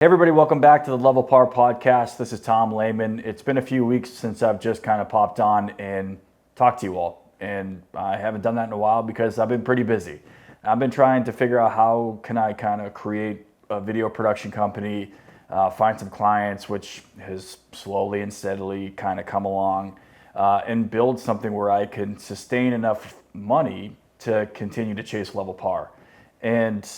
Hey everybody, welcome back to the Level Par podcast. This is Tom Lehman. It's been a few weeks since I've just kind of popped on and talked to you all. And I haven't done that in a while because I've been pretty busy. I've been trying to figure out how can I kind of create a video production company, find some clients, which has slowly and steadily kind of come along, and build something where I can sustain enough money to continue to chase Level Par. And,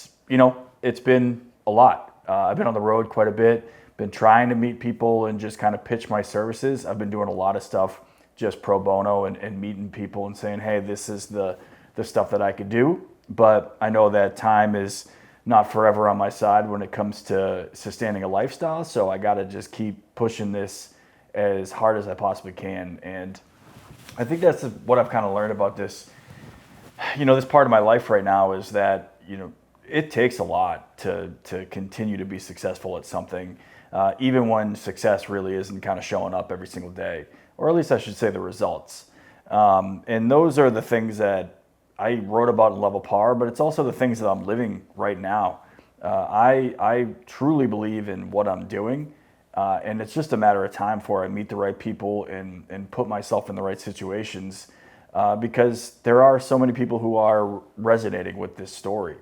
it's been a lot. I've been on the road quite a bit, been trying to meet people and just kind of pitch my services. I've been doing a lot of stuff just pro bono and meeting people and saying, hey, this is the stuff that I could do. But I know that time is not forever on my side when it comes to sustaining a lifestyle. So I got to just keep pushing this as hard as I possibly can. And I think that's what I've kind of learned about this, this part of my life right now is that, it takes a lot to continue to be successful at something, even when success really isn't kind of showing up every single day, or at least I should say the results. And those are the things that I wrote about in Level Par, but it's also the things that I'm living right now. I truly believe in what I'm doing, and it's just a matter of time before I meet the right people and put myself in the right situations, because there are so many people who are resonating with this story.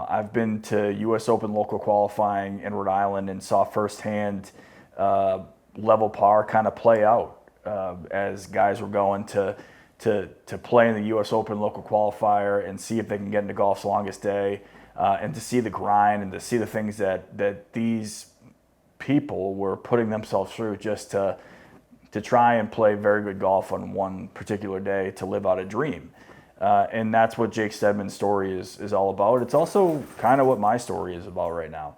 I've been to U.S. Open local qualifying in Rhode Island and saw firsthand Level Par kind of play out as guys were going to play in the U.S. Open local qualifier and see if they can get into golf's longest day, and to see the grind and to see the things that these people were putting themselves through just to try and play very good golf on one particular day to live out a dream. And that's what Jake Stedman's story is all about. It's also kind of what my story is about right now.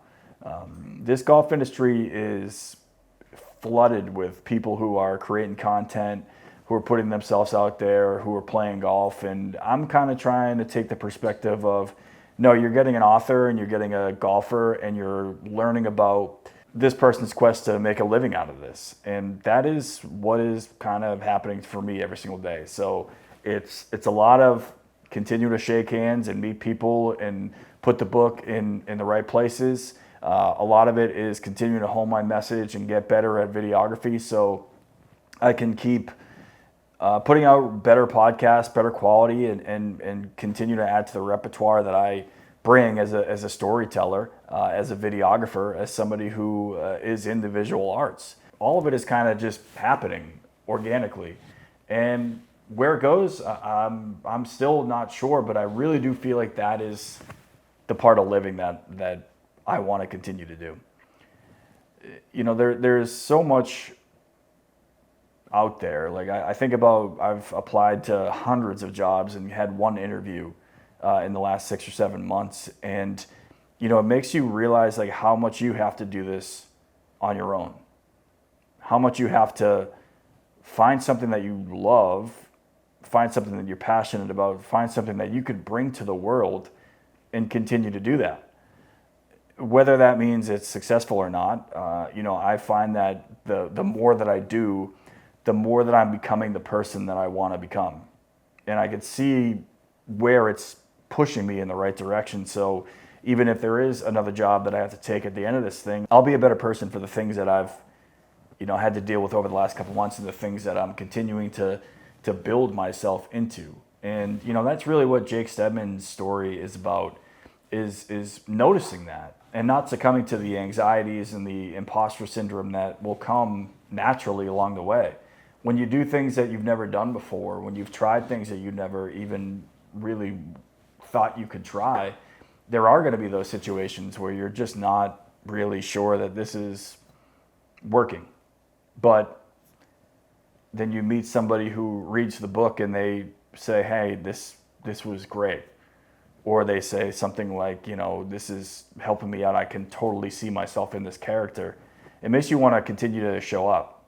This golf industry is flooded with people who are creating content, who are putting themselves out there, who are playing golf. And I'm kind of trying to take the perspective of, no, you're getting an author and you're getting a golfer and you're learning about this person's quest to make a living out of this. And that is what is kind of happening for me every single day. So it's a lot of continue to shake hands and meet people and put the book in the right places. A lot of it is continuing to hone my message and get better at videography so I can keep putting out better podcasts, better quality, and continue to add to the repertoire that I bring as a storyteller, as a videographer, as somebody who is in the visual arts. All of it is kind of just happening organically. And where it goes, I'm still not sure, but I really do feel like that is the part of living that I want to continue to do. There's so much out there. Like I think about, I've applied to hundreds of jobs and had one interview in the last 6 or 7 months, and it makes you realize like how much you have to do this on your own, how much you have to find something that you love, find something that you're passionate about, find something that you could bring to the world and continue to do that. Whether that means it's successful or not, I find that the more that I do, the more that I'm becoming the person that I want to become. And I can see where it's pushing me in the right direction. So even if there is another job that I have to take at the end of this thing, I'll be a better person for the things that I've had to deal with over the last couple months and the things that I'm continuing to build myself into. And that's really what Jake Stedman's story is about, is noticing that and not succumbing to the anxieties and the imposter syndrome that will come naturally along the way. When you do things that you've never done before, when you've tried things that you never even really thought you could try, there are going to be those situations where you're just not really sure that this is working. But then you meet somebody who reads the book and they say, hey, this was great. Or they say something like, this is helping me out. I can totally see myself in this character. It makes you want to continue to show up.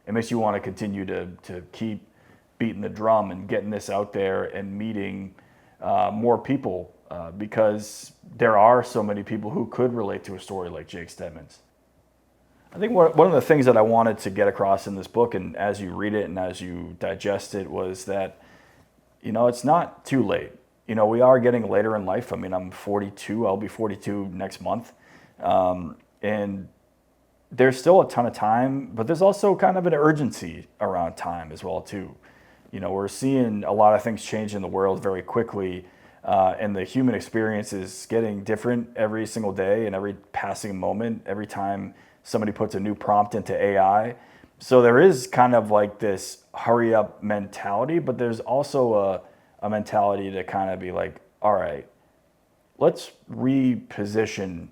It makes you want to continue to keep beating the drum and getting this out there and meeting more people, because there are so many people who could relate to a story like Jake Stedman's. I think one of the things that I wanted to get across in this book, and as you read it and as you digest it, was that, it's not too late. We are getting later in life. I mean, I'm 42. I'll be 42 next month. And there's still a ton of time, but there's also kind of an urgency around time as well too. We're seeing a lot of things change in the world very quickly, and the human experience is getting different every single day and every passing moment, every time somebody puts a new prompt into AI. So there is kind of like this hurry up mentality, but there's also a mentality to kind of be like, all right, let's reposition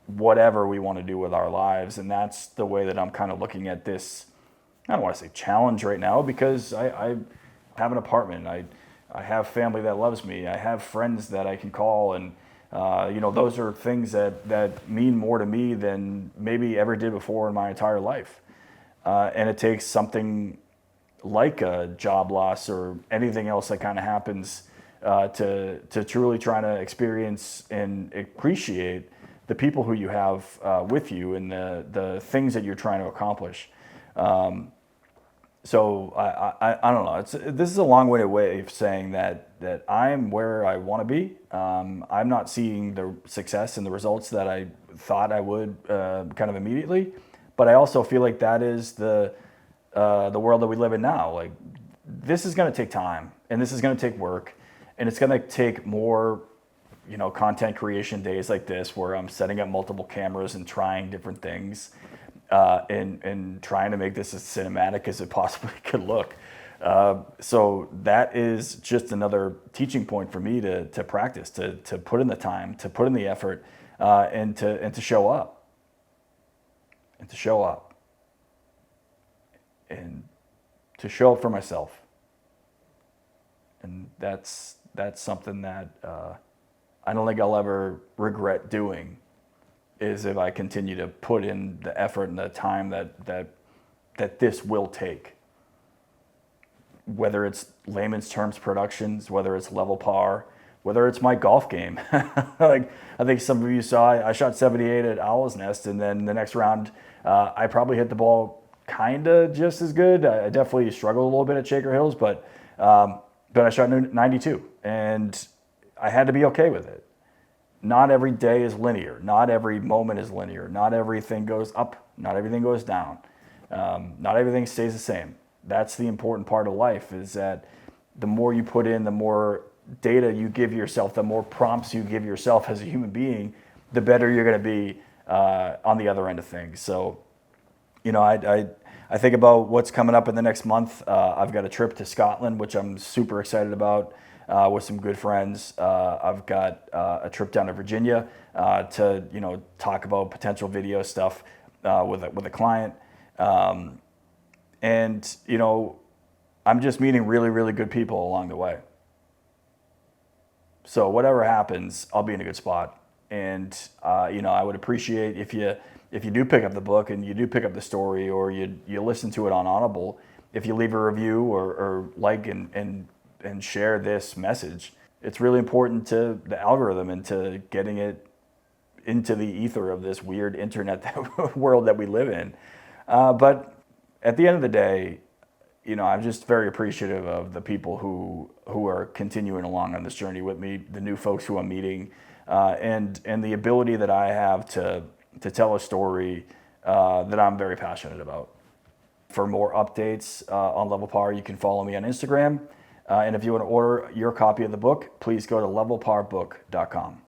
whatever we want to do with our lives. And that's the way that I'm kind of looking at this. I don't want to say challenge right now, because I have an apartment. I have family that loves me. I have friends that I can call, and those are things that mean more to me than maybe ever did before in my entire life. And it takes something like a job loss or anything else that kind of happens to truly try to experience and appreciate the people who you have with you and the things that you're trying to accomplish. So I don't know. This is a long-winded way of saying that I'm where I want to be. I'm not seeing the success and the results that I thought I would kind of immediately, but I also feel like that is the world that we live in now. Like, this is going to take time, and this is going to take work, and it's going to take more, content creation days like this, where I'm setting up multiple cameras and trying different things, and trying to make this as cinematic as it possibly could look. So that is just another teaching point for me to practice, to put in the time, to put in the effort, and to show up, and to show up, and to show up for myself. And that's something that I don't think I'll ever regret doing, is if I continue to put in the effort and the time that this will take. Whether it's Layman's Terms Productions, whether it's Level Par, whether it's my golf game. Like, I think some of you saw, I shot 78 at Owl's Nest, and then the next round, I probably hit the ball kind of just as good. I definitely struggled a little bit at Shaker Hills, but I shot 92, and I had to be okay with it. Not every day is linear. Not every moment is linear. Not everything goes up. Not everything goes down. Not everything stays the same. That's the important part of life, is that the more you put in, the more data you give yourself, the more prompts you give yourself as a human being, the better you're going to be on the other end of things. So, I think about what's coming up in the next month. I've got a trip to Scotland, which I'm super excited about, with some good friends. I've got a trip down to Virginia to talk about potential video stuff with a client. And I'm just meeting really, really good people along the way. So whatever happens, I'll be in a good spot. And I would appreciate if you do pick up the book and you do pick up the story, or you listen to it on Audible, if you leave a review or like and share this message. It's really important to the algorithm and to getting it into the ether of this weird internet world that we live in. But at the end of the day, I'm just very appreciative of the people who are continuing along on this journey with me, the new folks who I'm meeting, and the ability that I have to tell a story that I'm very passionate about. For more updates on Level Par, you can follow me on Instagram. And if you want to order your copy of the book, please go to levelparbook.com.